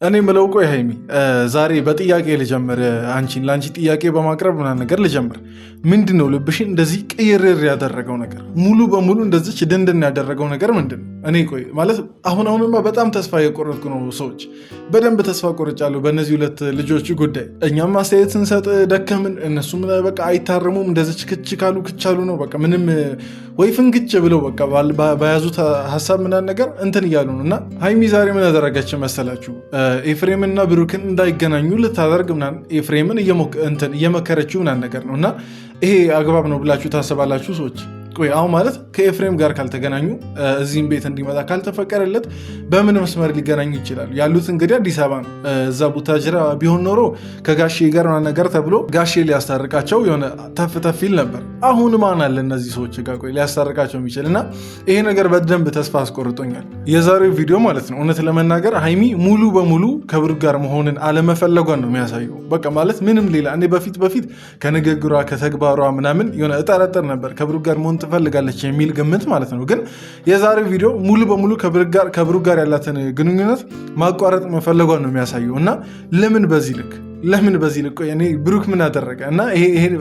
እኔ ምለው ቆይ ሃይሚ ዛሬ በጥያቄ ልጀምር። ላንቺ ጥያቄ በማቅረብ ምናምን ነገር ልጀምር። ምንድነው ልብሽን እንደዚህ ቅይርር ያደረገው ነገር? ሙሉ በሙሉ እንደዚህ ድንድን ያደረገው ነገር ምንድነው? እኔ ቆይ ማለት አሁንማ በጣም ተስፋ የቆረጥኩ ነው። ሰዎች በደንብ ተስፋ ቆርጫለሁ በእነዚህ ሁለት ልጆች ጉዳይ። እኛም አስተያየት ስንሰጥ ደከምን፣ እነሱም በቃ አይታረሙም። እንደዚህ ክች ካሉ ክቻሉ ነው በቃ ምንም ወይ ፍንክች ብለው በቃ በያዙት ሀሳብ ምናምን ነገር እንትን እያሉ ነው። እና ሃይሚ ዛሬ ምን ያደረገች መሰላችሁ? ኤፍሬምና ብሩክን እንዳይገናኙ ልታደርግ ምናምን ኤፍሬምን እየመከረችው ምናምን ነገር ነው። እና ይሄ አግባብ ነው ብላችሁ ታስባላችሁ ሰዎች? ቆይ አሁን ማለት ከኤፍሬም ጋር ካልተገናኙ እዚህም ቤት እንዲመጣ ካልተፈቀደለት በምን መስመር ሊገናኙ ይችላሉ? ያሉት እንግዲህ አዲስ አበባ ነው። እዛ ቡታጅራ ቢሆን ኖሮ ከጋሼ ጋር ነገር ተብሎ ጋሼ ሊያስታርቃቸው የሆነ ተፍ ይል ነበር። አሁን ማን አለ እነዚህ ሰዎች ጋር ቆይ ሊያስታርቃቸው የሚችል? እና ይሄ ነገር በደንብ ተስፋ አስቆርጦኛል። የዛሬው ቪዲዮ ማለት ነው እውነት ለመናገር ሃይሚ ሙሉ በሙሉ ከብሩክ ጋር መሆንን አለመፈለጓን ነው የሚያሳየው። በቃ ማለት ምንም ሌላ እኔ በፊት ከንግግሯ ከተግባሯ ምናምን የሆነ እጠረጥር ነበር ከብሩክ ጋር መሆን ትፈልጋለች የሚል ግምት ማለት ነው። ግን የዛሬው ቪዲዮ ሙሉ በሙሉ ከብሩክ ጋር ያላትን ግንኙነት ማቋረጥ መፈለጓን ነው የሚያሳየው። እና ለምን በዚህ ልክ እኔ ብሩክ ምን አደረገ? እና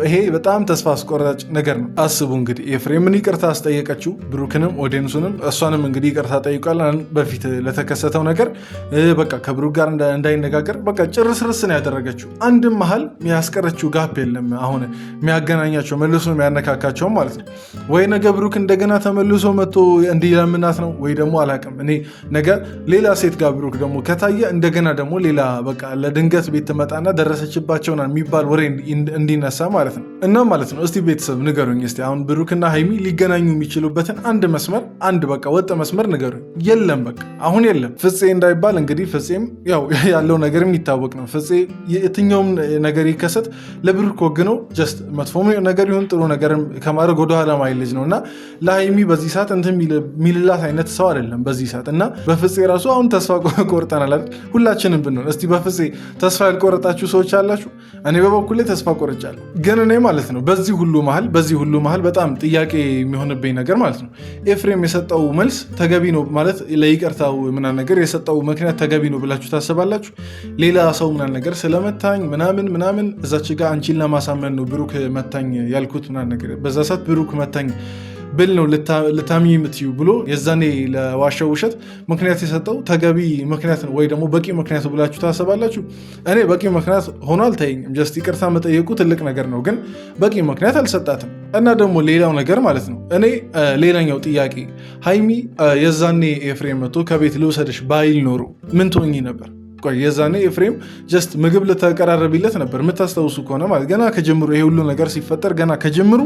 ይሄ በጣም ተስፋ አስቆራጭ ነገር ነው። አስቡ እንግዲህ ኤፍሬምን ይቅርታ አስጠየቀችው፣ ብሩክንም ኦዲየንሱንም እሷንም እንግዲህ ይቅርታ ጠይቋል በፊት ለተከሰተው ነገር። በቃ ከብሩክ ጋር እንዳይነጋገር በቃ ጭርስርስ ነው ያደረገችው። አንድም መሀል የሚያስቀረችው ጋፕ የለም። አሁን የሚያገናኛቸው መልሶ የሚያነካካቸው ማለት ነው። ወይ ነገ ብሩክ እንደገና ተመልሶ መጥቶ እንዲለምናት ነው ወይ ደግሞ አላቅም። እኔ ነገ ሌላ ሴት ጋር ብሩክ ደግሞ ከታየ እንደገና ደግሞ ሌላ በቃ ለድንገት ቤት ትመጣና ደረሰችባቸውና የሚባል ወሬ እንዲነሳ ማለት ነው። እና ማለት ነው እስቲ ቤተሰብ ንገሩኝ እስቲ አሁን ብሩክና ሃይሚ ሊገናኙ የሚችሉበትን አንድ በቃ ወጥ መስመር ንገሩኝ። የለም በቃ አሁን የለም። ፍፄ እንዳይባል እንግዲህ ፍፄም ያው ያለው ነገር የሚታወቅ ነው። ፍፄ የትኛውም ነገር ይከሰት ለብሩክ ወግነው ጀስት መጥፎ ነገር ይሁን ጥሩ ነገር ከማድረግ ወደኋላ ማይል ልጅ ነው። እና ለሃይሚ በዚህ ሰዓት እንትን ሚልላት አይነት ሰው አይደለም በዚህ ሰዓት። እና በፍፄ ራሱ አሁን ተስፋ ቆርጠናል አይደል? ሁላችንም ብንሆን እስቲ በፍፄ ተስፋ ያልቆረጣችሁ ሰዎች አላችሁ? እኔ በበኩሌ ተስፋ ቆርጫለሁ። ግን እኔ ማለት ነው በዚህ ሁሉ መሃል በጣም ጥያቄ የሚሆንብኝ ነገር ማለት ነው ኤፍሬም የሰጠው መልስ ተገቢ ነው ማለት ለይቅርታው ምናምን ነገር የሰጠው ምክንያት ተገቢ ነው ብላችሁ ታስባላችሁ? ሌላ ሰው ምናምን ነገር ስለመታኝ ምናምን እዛች ጋር አንቺን ለማሳመን ነው ብሩክ መታኝ ያልኩት ምናምን ነገር በዛ ሰዓት ብሩክ መታኝ ብል ነው ልታሚ የምትዩ ብሎ የዛኔ ለዋሻው ውሸት ምክንያት የሰጠው ተገቢ ምክንያት ነው ወይ ደግሞ በቂ ምክንያት ብላችሁ ታስባላችሁ? እኔ በቂ ምክንያት ሆኖ አልታየኝም። ጀስት ይቅርታ መጠየቁ ትልቅ ነገር ነው፣ ግን በቂ ምክንያት አልሰጣትም። እና ደግሞ ሌላው ነገር ማለት ነው እኔ ሌላኛው ጥያቄ ሃይሚ የዛኔ ኤፍሬም መጥቶ ከቤት ልውሰድሽ ባይል ኖሮ ምን ትሆኚ ነበር? የዛኔ ኤፍሬም ጀስት ምግብ ልታቀራረቢለት ነበር የምታስታውሱ ከሆነ ማለት ገና ከጀምሩ ይሄ ሁሉ ነገር ሲፈጠር ገና ከጀምሩ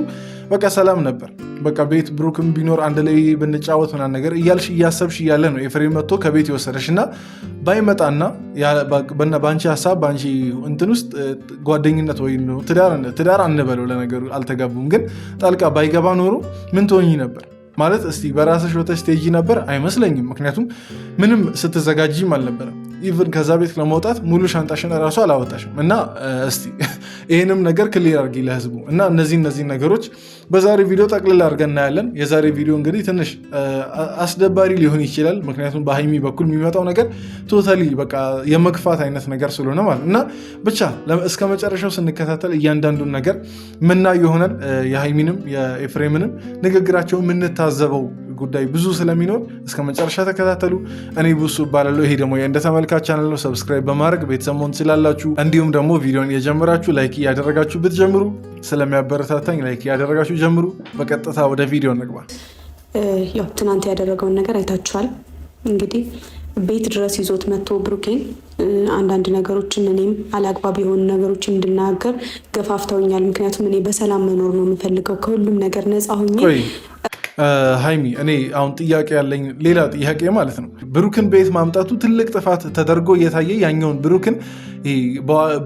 በቃ ሰላም ነበር። በቃ ቤት ብሩክም ቢኖር አንድ ላይ ብንጫወት ምናምን ነገር እያልሽ እያሰብሽ እያለ ነው ኤፍሬም መጥቶ ከቤት የወሰደሽ። እና ባይመጣና በአንቺ ሀሳብ በአንቺ እንትን ውስጥ ጓደኝነት ወይ ትዳር አንበለው ለነገሩ አልተጋቡም፣ ግን ጣልቃ ባይገባ ኖሮ ምን ትሆኚ ነበር? ማለት እስቲ በራስሽ ወተሽ ትሄጂ ነበር? አይመስለኝም። ምክንያቱም ምንም ስትዘጋጂም አልነበረም። ኢቭን ከዛ ቤት ለመውጣት ሙሉ ሻንጣሽን ራሱ አላወጣሽም። እና እስቲ ይህንም ነገር ክሊር አድርጊ ለህዝቡ። እና እነዚህ ነገሮች በዛሬ ቪዲዮ ጠቅልል አድርገን እናያለን። የዛሬ ቪዲዮ እንግዲህ ትንሽ አስደባሪ ሊሆን ይችላል፣ ምክንያቱም በሃይሚ በኩል የሚመጣው ነገር ቶታሊ በቃ የመግፋት አይነት ነገር ስለሆነ ማለት እና ብቻ እስከ መጨረሻው ስንከታተል እያንዳንዱን ነገር ምናየው ይሆናል። የሃይሚንም የኤፍሬምንም ንግግራቸው የምንታዘበው ጉዳይ ብዙ ስለሚኖር እስከ መጨረሻ ተከታተሉ። እኔ ቡሱ እባላለሁ። ይሄ ደግሞ እንደ ተመልካች ቻናል ነው። ሰብስክራይብ በማድረግ ቤተሰብ መሆን ትችላላችሁ። እንዲሁም ደግሞ ቪዲዮን የጀመራችሁ ላይክ እያደረጋችሁ ብትጀምሩ ስለሚያበረታታኝ ላይክ እያደረጋችሁ ጀምሩ። በቀጥታ ወደ ቪዲዮ እንግባ። ያው ትናንት ያደረገውን ነገር አይታችኋል። እንግዲህ ቤት ድረስ ይዞት መጥቶ ብሩኬን አንዳንድ ነገሮችን እኔም አላግባብ የሆኑ ነገሮችን እንድናገር ገፋፍተውኛል። ምክንያቱም እኔ በሰላም መኖር ነው የምፈልገው፣ ከሁሉም ነገር ነፃ ሆኜ። ሃይሚ እኔ አሁን ጥያቄ ያለኝ ሌላ ጥያቄ ማለት ነው ብሩክን ቤት ማምጣቱ ትልቅ ጥፋት ተደርጎ እየታየ ያኛውን ብሩክን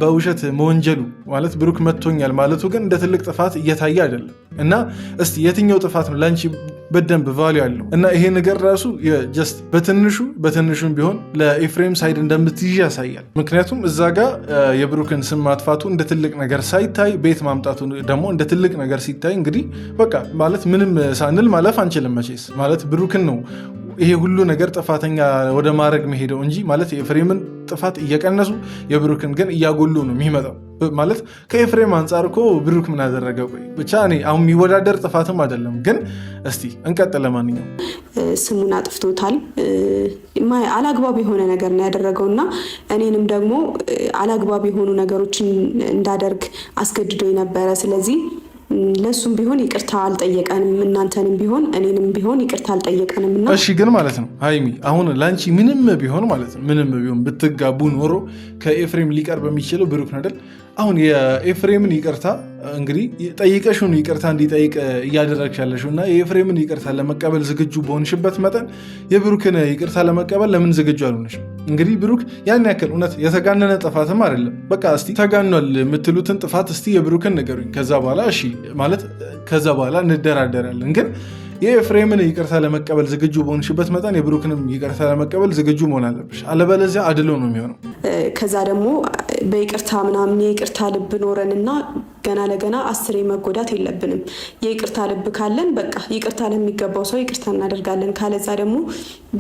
በውሸት መወንጀሉ ማለት ብሩክ መጥቶኛል ማለቱ ግን እንደ ትልቅ ጥፋት እየታየ አይደለም። እና እስቲ የትኛው ጥፋት ነው ለአንቺ በደንብ ቫሉ ያለው? እና ይሄ ነገር ራሱ ጀስት በትንሹም ቢሆን ለኤፍሬም ሳይድ እንደምትይዥ ያሳያል። ምክንያቱም እዛ ጋር የብሩክን ስም ማጥፋቱ እንደ ትልቅ ነገር ሳይታይ ቤት ማምጣቱ ደግሞ እንደ ትልቅ ነገር ሲታይ እንግዲህ በቃ ማለት ምንም ሳንል ማለፍ አንችልም። መቼስ ማለት ብሩክን ነው ይሄ ሁሉ ነገር ጥፋተኛ ወደ ማድረግ መሄደው እንጂ ማለት የኤፍሬምን ጥፋት እየቀነሱ የብሩክን ግን እያጎሉ ነው የሚመጣው። ማለት ከኤፍሬም አንጻር እኮ ብሩክ ምን አደረገ? ቆይ ብቻ እኔ አሁን የሚወዳደር ጥፋትም አይደለም። ግን እስቲ እንቀጥል። ለማንኛውም ስሙን አጥፍቶታል። አላግባብ የሆነ ነገር ነው ያደረገው እና እኔንም ደግሞ አላግባብ የሆኑ ነገሮችን እንዳደርግ አስገድዶ ነበረ። ስለዚህ ለሱም ቢሆን ይቅርታ አልጠየቀንም፣ እናንተንም ቢሆን እኔንም ቢሆን ይቅርታ አልጠየቀንም። እና እሺ ግን ማለት ነው ሀይሚ አሁን ለአንቺ ምንም ቢሆን ማለት ነው ምንም ቢሆን ብትጋቡ ኖሮ ከኤፍሬም ሊቀርብ የሚችለው ብሩክ ነው አይደል? አሁን የኤፍሬምን ይቅርታ እንግዲህ ጠይቀሽውን ይቅርታ እንዲጠይቅ እያደረግሽ ያለሽው እና የኤፍሬምን ይቅርታ ለመቀበል ዝግጁ በሆንሽበት መጠን የብሩክን ይቅርታ ለመቀበል ለምን ዝግጁ አልሆነሽም? እንግዲህ ብሩክ ያን ያክል እውነት የተጋነነ ጥፋትም አይደለም። በቃ እስቲ ተጋኗል የምትሉትን ጥፋት እስቲ የብሩክን ንገሩኝ። ከዛ በኋላ እሺ ማለት ከዛ በኋላ እንደራደራለን። ግን የኤፍሬምን ይቅርታ ለመቀበል ዝግጁ በሆንሽበት መጠን የብሩክንም ይቅርታ ለመቀበል ዝግጁ መሆን አለብሽ። አለበለዚያ አድሎ ነው የሚሆነው። ከዛ ደግሞ በይቅርታ ምናምን የይቅርታ ልብ ኖረንና ገና ለገና 10 መጎዳት የለብንም። የይቅርታ ልብ ካለን በቃ ይቅርታ ለሚገባው ሰው ይቅርታ እናደርጋለን። ካለዛ ደግሞ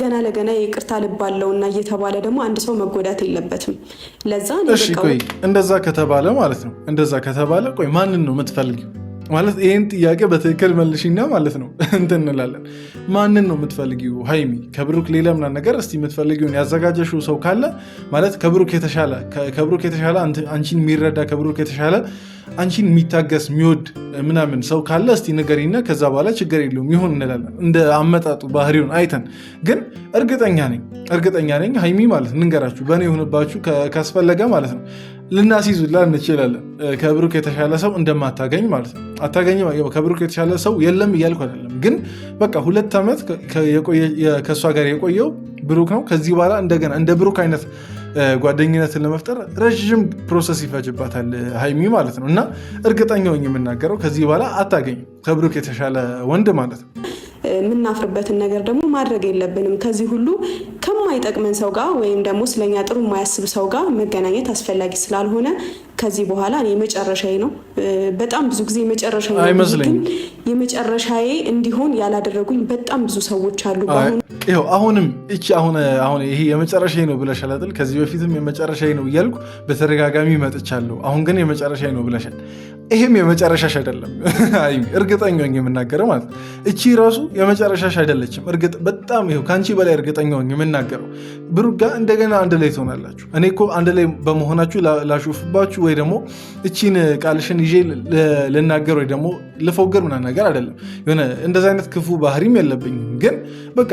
ገና ለገና የይቅርታ ልብ አለውና እየተባለ ደግሞ አንድ ሰው መጎዳት የለበትም። ለዛ እሺ ቆይ እንደዛ ከተባለ ማለት ነው እንደዛ ከተባለ ቆይ ማንን ነው የምትፈልጊው? ማለት ይህን ጥያቄ በትክክል መልሽና ማለት ነው እንትን እንላለን። ማንን ነው የምትፈልጊው ሀይሚ? ከብሩክ ሌላ ምናምን ነገር እስቲ የምትፈልጊውን ያዘጋጀሽው ሰው ካለ ማለት ከብሩክ የተሻለ አንቺን የሚረዳ ከብሩክ የተሻለ አንቺን የሚታገስ የሚወድ ምናምን ሰው ካለ እስቲ ንገሪና ከዛ በኋላ ችግር የለውም ይሁን እንላለን። እንደ አመጣጡ ባህሪውን አይተን ግን እርግጠኛ ነኝ ሀይሚ ማለት እንንገራችሁ በእኔ የሆንባችሁ ካስፈለገ ማለት ነው ልናስይዙላ እንችላለን። ከብሩክ የተሻለ ሰው እንደማታገኝ ማለት ነው። አታገኝም። ከብሩክ የተሻለ ሰው የለም እያልኩ አይደለም። ግን በቃ 2 ዓመት ከእሷ ጋር የቆየው ብሩክ ነው። ከዚህ በኋላ እንደገና እንደ ብሩክ አይነት ጓደኝነትን ለመፍጠር ረዥም ፕሮሰስ ይፈጅባታል ሀይሚ ማለት ነው። እና እርግጠኛ ሆኜ የምናገረው ከዚህ በኋላ አታገኝም ከብሩክ የተሻለ ወንድ ማለት ነው። የምናፍርበትን ነገር ደግሞ ማድረግ የለብንም። ከዚህ ሁሉ ከማይጠቅመን ሰው ጋር ወይም ደግሞ ስለኛ ጥሩ የማያስብ ሰው ጋር መገናኘት አስፈላጊ ስላልሆነ ከዚህ በኋላ እኔ መጨረሻዬ ነው። በጣም ብዙ ጊዜ የመጨረሻዬ እንዲሆን ያላደረጉኝ በጣም ብዙ ሰዎች አሉ። ይኸው አሁንም ይሄ የመጨረሻዬ ነው ብለሻል አይደል? ከዚህ በፊትም የመጨረሻዬ ነው እያልኩ በተደጋጋሚ መጥቻለሁ። አሁን ግን የመጨረሻዬ ነው ብለሻል። ይሄም የመጨረሻሽ አይደለም እርግጠኛ ነኝ የምናገረው ማለት ነው። እቺ ራሱ የመጨረሻሽ አይደለችም። በጣም ይኸው ከአንቺ በላይ እርግጠኛ ነኝ የምናገረው። ብሩክ ጋር እንደገና አንድ ላይ ትሆናላችሁ። እኔ እኮ አንድ ላይ በመሆናችሁ ላሾፍባችሁ ወይ ደግሞ እቺን ቃልሽን ይዤ ልናገር ወይ ደግሞ ልፎገር ምናምን ነገር አይደለም። የሆነ እንደዚ አይነት ክፉ ባህሪም የለብኝም። ግን በቃ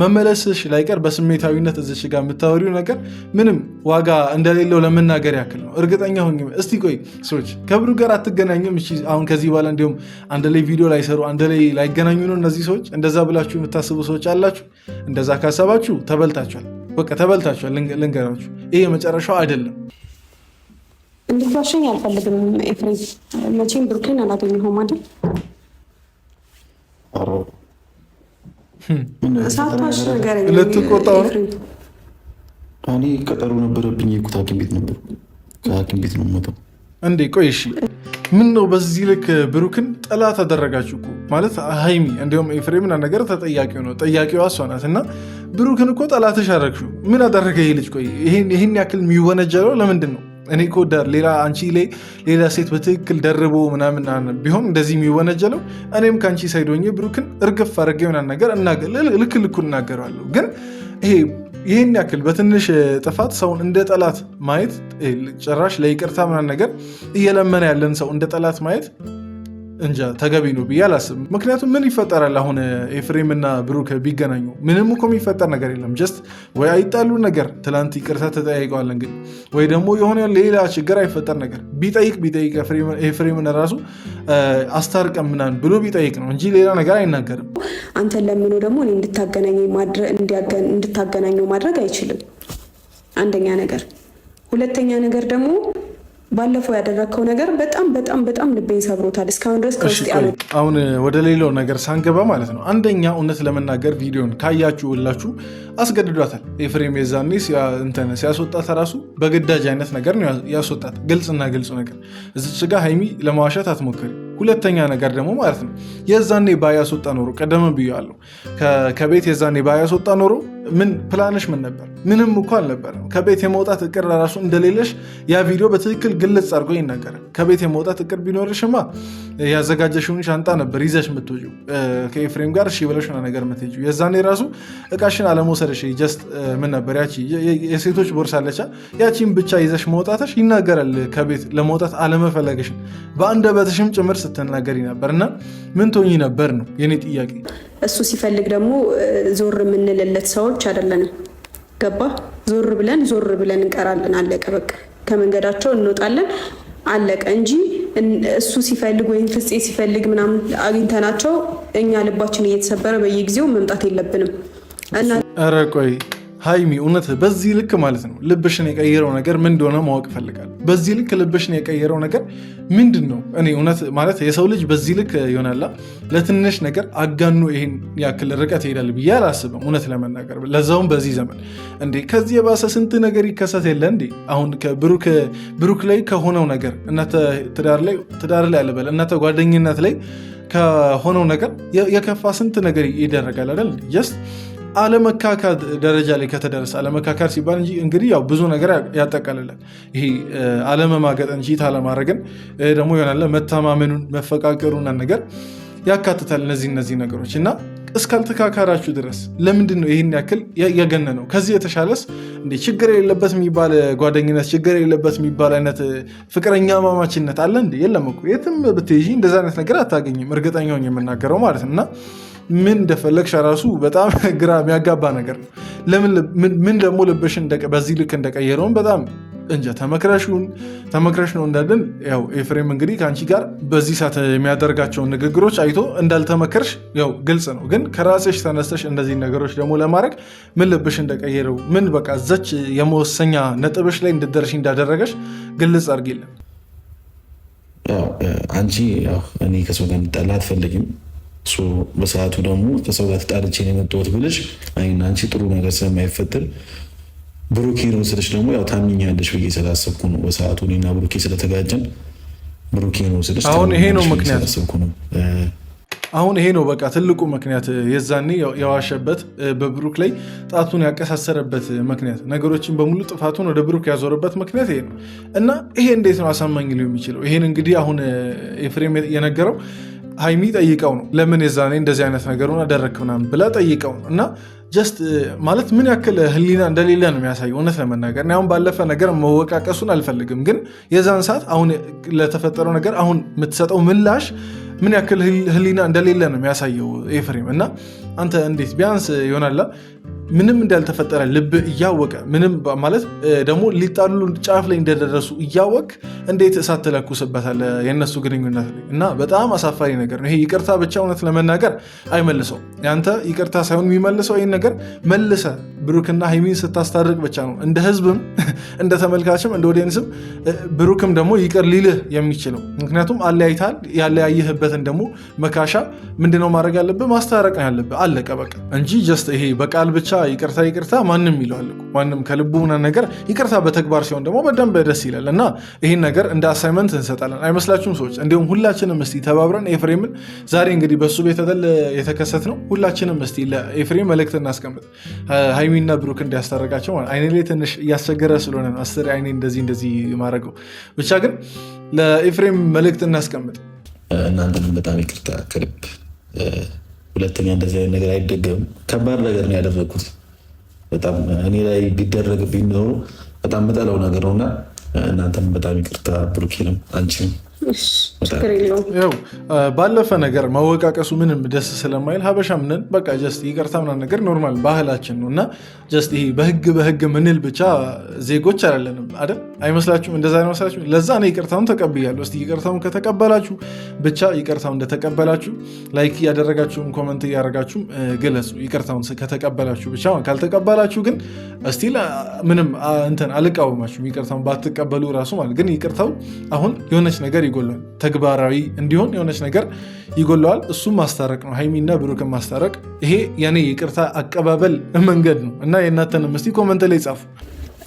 መመለስሽ ላይቀር በስሜታዊነት እዚሽ ጋር የምታወሪው ነገር ምንም ዋጋ እንደሌለው ለመናገር ያክል ነው። እርግጠኛ ሆኜ እስቲ ቆይ ሰዎች ከብሩክ ጋር አትገናኙም? አሁን ከዚህ በኋላ እንዲሁም አንድ ላይ ቪዲዮ ላይሰሩ አንድ ላይ ላይገናኙ ነው እነዚህ ሰዎች? እንደዛ ብላችሁ የምታስቡ ሰዎች አላችሁ። እንደዛ ካሰባችሁ ተበልታችኋል። በቃ ተበልታችኋል። ልንገራችሁ፣ ይሄ የመጨረሻው አይደለም። እንድትዋሸኝ አልፈልግም ኤፍሬም። መቼም ብሩኬን አላገኘሁም አይደል? ሳትዋሽ ንገረኝ። ልትቆጣው ነው? እኔ ቀጠሮ ነበረብኝ። የኩት ሐኪም ቤት ነበር። ከሐኪም ቤት ነው የምመጣው። እንዴ ቆይ እሺ፣ ምን ነው በዚህ ልክ ብሩክን ጠላት አደረጋችሁ እኮ ማለት ሀይሚ። እንዲሁም ኤፍሬምን ነገር ተጠያቂው ነው፣ ጠያቂዋ እሷ ናት። እና ብሩክን እኮ ጠላትሽ አደረግሽው። ምን አደረገ ይሄ ልጅ? ቆይ ይህን ያክል የሚወነጀለው ለምንድን ነው? እኔ እኮ ሌላ አንቺ ላይ ሌላ ሴት በትክክል ደርቦ ምናምን ቢሆን እንደዚህ የሚወነጀለው እኔም ከአንቺ ሳይድ ሆኜ ብሩክን እርግፍ አድርጌ ምናምን ነገር ልክ ልኩን እናገረዋለሁ። ግን ይህን ያክል በትንሽ ጥፋት ሰውን እንደ ጠላት ማየት ጭራሽ ለይቅርታ ምናምን ነገር እየለመነ ያለን ሰው እንደ ጠላት ማየት እንጃ ተገቢ ነው ብዬ አላስብም። ምክንያቱም ምን ይፈጠራል አሁን ኤፍሬም እና ብሩክ ቢገናኙ? ምንም እኮ የሚፈጠር ነገር የለም። ጀስት ወይ አይጣሉ ነገር ትላንት ይቅርታ ተጠያይቀዋል እንግዲህ፣ ወይ ደግሞ የሆነ ሌላ ችግር አይፈጠር ነገር ቢጠይቅ ኤፍሬምን ራሱ አስታርቀም ምናምን ብሎ ቢጠይቅ ነው እንጂ ሌላ ነገር አይናገርም። አንተን ለምኖ ደግሞ እኔ እንድታገናኘው ማድረግ አይችልም። አንደኛ ነገር። ሁለተኛ ነገር ደግሞ ባለፈው ያደረግከው ነገር በጣም በጣም በጣም ልቤን ሰብሮታል። እስካሁን ድረስ ከውስጥ አሁን ወደ ሌላው ነገር ሳንገባ ማለት ነው። አንደኛ እውነት ለመናገር ቪዲዮን ካያችሁ ሁላችሁ አስገድዷታል። ኤፍሬም የዛኔ ሲያስወጣት ራሱ በግዳጅ አይነት ነገር ነው ያስወጣት። ግልጽና ግልጽ ነገር እዚች ጋ ሀይሚ ለማዋሸት አትሞክሪ። ሁለተኛ ነገር ደግሞ ማለት ነው የዛኔ ባያስወጣ ኖሮ ቀደም ብያለሁ ከቤት የዛኔ ባያስወጣ ኖሮ ምን ፕላንሽ ምን ነበር? ምንም እኮ አልነበረም። ከቤት የመውጣት እቅድ ራሱ እንደሌለሽ ያ ቪዲዮ በትክክል ግልጽ አድርጎ ይናገራል። ከቤት የመውጣት እቅድ ቢኖርሽማ ያዘጋጀሽውን ሻንጣ ነበር ይዘሽ የምትወጪው ከኤፍሬም ጋር እሺ ብለሽ ነገር የምትሄጂው። የዛኔ ራሱ እቃሽን አለመውሰድሽ ጀስት ምን ነበር ያቺ የሴቶች ቦርሳ አለቻ ያቺን ብቻ ይዘሽ መውጣትሽ ይናገራል። ከቤት ለመውጣት አለመፈለግሽን በአንደበትሽም ጭምር ስትናገሪ ነበር እና ምን ትሆኚ ነበር ነው የኔ ጥያቄ። እሱ ሲፈልግ ደግሞ ዞር የምንልለት ሰዎች አይደለንም። ገባ? ዞር ብለን እንቀራለን። አለቀ በቃ። ከመንገዳቸው እንወጣለን አለቀ እንጂ እሱ ሲፈልግ ወይም ፍፄ ሲፈልግ ምናምን አግኝተናቸው እኛ ልባችን እየተሰበረ በየጊዜው መምጣት የለብንም። እና ኧረ ቆይ ሀይሚ እውነት በዚህ ልክ ማለት ነው ልብሽን የቀየረው ነገር ምን እንደሆነ ማወቅ እፈልጋለሁ። በዚህ ልክ ልብሽን የቀየረው ነገር ምንድን ነው? እኔ እውነት ማለት የሰው ልጅ በዚህ ልክ ይሆናላ ለትንሽ ነገር አጋኑ ይሄን ያክል ርቀት ይሄዳል ብዬ አላስብም። እውነት ለመናገር ለዛውም በዚህ ዘመን እንዴ ከዚህ የባሰ ስንት ነገር ይከሰት የለ እንዴ? አሁን ብሩክ ላይ ከሆነው ነገር እናተ ትዳር ላይ አለበለ እናተ ጓደኝነት ላይ ከሆነው ነገር የከፋ ስንት ነገር ይደረጋል አይደል? ጀስት አለመካካድ ደረጃ ላይ ከተደረሰ አለመካካድ ሲባል እንጂ እንግዲህ ያው ብዙ ነገር ያጠቃልላል። ይሄ አለመማገጥን ቺት አለማድረግን ደግሞ ይሆናል መተማመኑን መፈቃቀሩና ነገር ያካትታል። እነዚህ ነገሮች እና እስካልተካካራችሁ ድረስ ለምንድን ነው ይህን ያክል የገነነው? ከዚህ የተሻለስ እንዴ ችግር የሌለበት የሚባል ጓደኝነት ችግር የሌለበት የሚባል አይነት ፍቅረኛ ማማችነት አለ እንዴ? የለም እኮ የትም ብትይዢ እንደዛ አይነት ነገር አታገኝም። እርግጠኛውን የምናገረው ማለት ነው እና ምን እንደፈለግሽ ራሱ በጣም ግራ የሚያጋባ ነገር ነው። ምን ደግሞ ልብሽን በዚህ ልክ እንደቀየረውን በጣም እንጃ። ተመክረሽ ነው እንዳለን ያው ኤፍሬም እንግዲህ ከአንቺ ጋር በዚህ ሰዓት የሚያደርጋቸውን ንግግሮች አይቶ እንዳልተመከርሽ ያው ግልጽ ነው። ግን ከራስሽ ተነስተሽ እንደዚህ ነገሮች ደግሞ ለማድረግ ምን ልብሽ እንደቀየረው ምን በቃ እዛች የመወሰኛ ነጥብሽ ላይ እንድትደርሽ እንዳደረገሽ ግልጽ አድርጊልን። አንቺ እኔ ከሰው ጋር እንጣላ አትፈልጊም። በሰዓቱ ደግሞ ከሰው ጋር ተጣልቼ ነው የመጣሁት ብለሽ አይና አንቺ ጥሩ ነገር ስለማይፈጠር ብሩኬ ነው ስልሽ ደግሞ ያው ታምኛለሽ ብዬ ስላሰብኩ ነው። በሰዓቱ እኔና ብሩኬ ስለተጋጨን ብሩኬ ነው ስልሽ አሁን ይሄ ነው ምክንያት አሁን ይሄ ነው በቃ ትልቁ ምክንያት የዛኔ የዋሸበት በብሩክ ላይ ጣቱን ያቀሳሰረበት ምክንያት ነገሮችን በሙሉ ጥፋቱን ወደ ብሩክ ያዞረበት ምክንያት ይሄ ነው እና ይሄ እንዴት ነው አሳማኝ ሊሆን የሚችለው? ይሄን እንግዲህ አሁን ኤፍሬም የነገረው ሀይሚ ጠይቀው ነው ለምን የዛኔ እንደዚህ አይነት ነገሩን አደረግክ ምናምን ብላ ጠይቀው ነው እና ጀስት ማለት ምን ያክል ህሊና እንደሌለ ነው የሚያሳየው። እውነት ለመናገር አሁን ባለፈ ነገር መወቃቀሱን አልፈልግም፣ ግን የዛን ሰዓት አሁን ለተፈጠረው ነገር አሁን የምትሰጠው ምላሽ ምን ያክል ህሊና እንደሌለ ነው የሚያሳየው ኤፍሬም። እና አንተ እንዴት ቢያንስ ይሆናላ ምንም እንዳልተፈጠረ ልብ እያወቀ ምንም ማለት ደግሞ ሊጣሉ ጫፍ ላይ እንደደረሱ እያወቅ እንዴት እሳት ትለኩስበታል የነሱ ግንኙነት ላይ? እና በጣም አሳፋሪ ነገር ነው ይሄ። ይቅርታ ብቻ እውነት ለመናገር አይመልሰው። ያንተ ይቅርታ ሳይሆን የሚመልሰው ይህን ነገር መልሰ ብሩክና ሀይሚን ስታስታርቅ ብቻ ነው እንደ ህዝብም እንደ ተመልካችም እንደ ኦዲየንስም ብሩክም ደግሞ ይቅር ሊልህ የሚችለው። ምክንያቱም አለያይታል። ያለያየህበትን ደግሞ መካሻ ምንድነው ማድረግ ያለብህ? ማስታረቅ ነው ያለብህ። አለቀ በቃ እንጂ ጀስት ይሄ በቃል ብቻ ይቅርታ ማንም ይለዋል ማንም ከልቡ ነገር ይቅርታ በተግባር ሲሆን ደግሞ በደንብ ደስ ይላል። እና ይህን ነገር እንደ አሳይመንት እንሰጣለን አይመስላችሁም ሰዎች? እንዲሁም ሁላችንም እስቲ ተባብረን ኤፍሬምን ዛሬ እንግዲህ በሱ ቤት የተከሰት ነው። ሁላችንም እስቲ ለኤፍሬም መልእክት እናስቀምጥ ሀይሚና ብሩክ እንዲያስታረቃቸው። አይኔ ላይ ትንሽ እያስቸገረ ስለሆነ ነው አስር አይኔ እንደዚህ ማድረገው። ብቻ ግን ለኤፍሬም መልእክት እናስቀምጥ። እናንተንም በጣም ይቅርታ ከልብ። ሁለተኛ እንደዚህ አይነት ነገር አይደገምም። ከባድ ነገር ነው ያደረግኩት። በጣም እኔ ላይ ቢደረግብኝ ኖሮ በጣም መጠላው ነገር ነውና እናንተንም በጣም ይቅርታ። ብሩኬንም አንቺንም ያው ባለፈ ነገር መወቃቀሱ ምንም ደስ ስለማይል ሀበሻ ምንን በቃ ጀስት ይቅርታ ምናምን ነገር ኖርማል ባህላችን ነው እና ጀስት ይሄ በህግ ምንል ብቻ ዜጎች አይደለንም አይደል? አይመስላችሁም? እንደዛ አይመስላችሁም? ለዛ ነው ይቅርታውን ተቀብያለሁ። እስቲ ይቅርታውን ከተቀበላችሁ ብቻ ይቅርታውን እንደተቀበላችሁ ላይክ እያደረጋችሁም ኮመንት እያደረጋችሁም ግለጹ። ይቅርታውን ከተቀበላችሁ ብቻ። ካልተቀበላችሁ ግን እስቲ ምንም እንትን አልቃወማችሁም። ይቅርታውን ባትቀበሉ ራሱ ማለት ግን ይቅርታው አሁን የሆነች ነገር ይጎለዋል። ተግባራዊ እንዲሆን የሆነች ነገር ይጎለዋል። እሱም ማስታረቅ ነው። ሀይሚና ብሩክን ማስታረቅ። ይሄ የኔ ይቅርታ አቀባበል መንገድ ነው እና የእናንተንም እስቲ ኮመንት ላይ ጻፉ።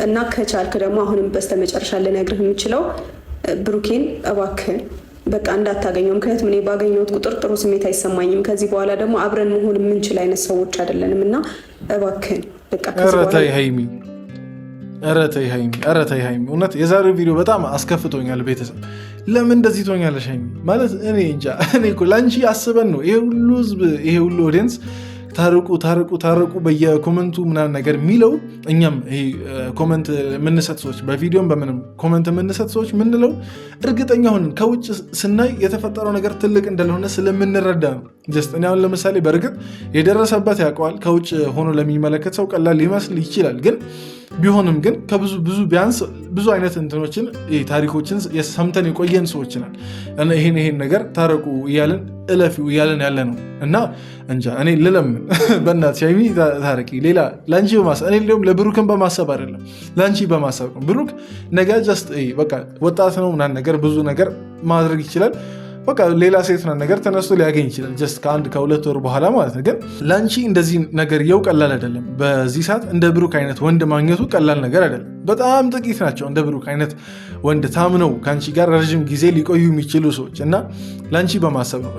እና ከቻልክ ደግሞ አሁንም በስተመጨረሻ ልነግርህ የምችለው ብሩኬን እባክህን በቃ እንዳታገኘው። ምክንያቱም እኔ ባገኘሁት ቁጥር ጥሩ ስሜት አይሰማኝም። ከዚህ በኋላ ደግሞ አብረን መሆን የምንችል አይነት ሰዎች አይደለንም እና እባክህን በቃ ኧረ ተይ ሀይሚ፣ ኧረ ተይ ሀይሚ። እውነት የዛሬው ቪዲዮ በጣም አስከፍቶኛል። ቤተሰብ ለምን እንደዚህ ትሆኛለሽ ሀይሚ? ማለት እኔ እንጃ። እኔ እኮ ለአንቺ አስበን ነው ይሄ ሁሉ ህዝብ፣ ይሄ ሁሉ ኦዲየንስ ታረቁ በየኮመንቱ ምናምን ነገር የሚለው። እኛም ይሄ ኮመንት የምንሰጥ ሰዎች፣ በቪዲዮም በምንም ኮመንት የምንሰጥ ሰዎች ምንለው እርግጠኛ ሆነን ከውጭ ስናይ የተፈጠረው ነገር ትልቅ እንደሆነ ስለምንረዳ ነው። ጀስት እኔ አሁን ለምሳሌ በእርግጥ የደረሰበት ያውቀዋል። ከውጭ ሆኖ ለሚመለከት ሰው ቀላል ሊመስል ይችላል። ግን ቢሆንም ግን ከብዙ ቢያንስ ብዙ አይነት እንትኖችን ታሪኮችን ሰምተን የቆየን ሰዎች ነን። ይሄን ነገር ታረቁ እያለን እለፊው እያለን ያለ ነው እና እንጃ እኔ ልለምን በእናትሽ ሀይሚ ታረቂ። ሌላ ለአንቺ በማሰብ እኔ ሊሆም ለብሩክን በማሰብ አይደለም ለአንቺ በማሰብ ነው። ብሩክ ነገ ጀስት በቃ ወጣት ነው ምናምን ነገር ብዙ ነገር ማድረግ ይችላል። በቃ ሌላ ሴት ምናምን ነገር ተነስቶ ሊያገኝ ይችላል ጀስት ከ1-2 ወር በኋላ ማለት ነው። ግን ለአንቺ እንደዚህ ነገር የው ቀላል አይደለም። በዚህ ሰዓት እንደ ብሩክ አይነት ወንድ ማግኘቱ ቀላል ነገር አይደለም። በጣም ጥቂት ናቸው እንደ ብሩክ አይነት ወንድ ታምነው ከአንቺ ጋር ረዥም ጊዜ ሊቆዩ የሚችሉ ሰዎች እና ለአንቺ በማሰብ ነው።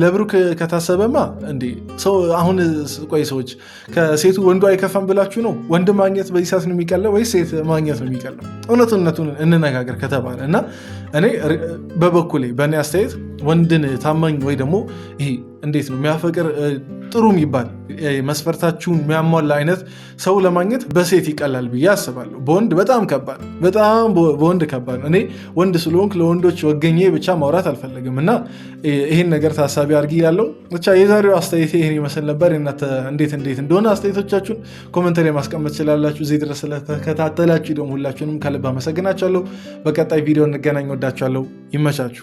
ለብሩክ ከታሰበማ እንዴ ሰው አሁን ቆይ ሰዎች ከሴቱ ወንዱ አይከፋም ብላችሁ ነው? ወንድ ማግኘት በዚህ ሰዓት ነው የሚቀለው ወይስ ሴት ማግኘት ነው የሚቀለው? እውነቱን እንነጋገር ከተባለ እና እኔ በበኩሌ በእኔ አስተያየት ወንድን ታማኝ ወይ ደግሞ ይሄ እንዴት ነው የሚያፈቅር ጥሩ የሚባል መስፈርታችሁን የሚያሟላ አይነት ሰው ለማግኘት በሴት ይቀላል ብዬ አስባለሁ። በወንድ በጣም ከባድ፣ በጣም በወንድ ከባድ ነው። እኔ ወንድ ስለሆንክ ለወንዶች ወገኜ ብቻ ማውራት አልፈለግም እና ይህን ነገር ታሳቢ አድርጊ ያለው ብቻ። የዛሬው አስተያየት ይህን ይመስል ነበር። እናንተ እንዴት እንደሆነ አስተያየቶቻችሁን ኮመንት ላይ ማስቀመጥ ትችላላችሁ። እዚህ ድረስ ስለተከታተላችሁ ደግሞ ሁላችሁንም ከልብ አመሰግናችኋለሁ። በቀጣይ ቪዲዮ እንገናኝ። ወዳችኋለሁ። ይመቻችሁ።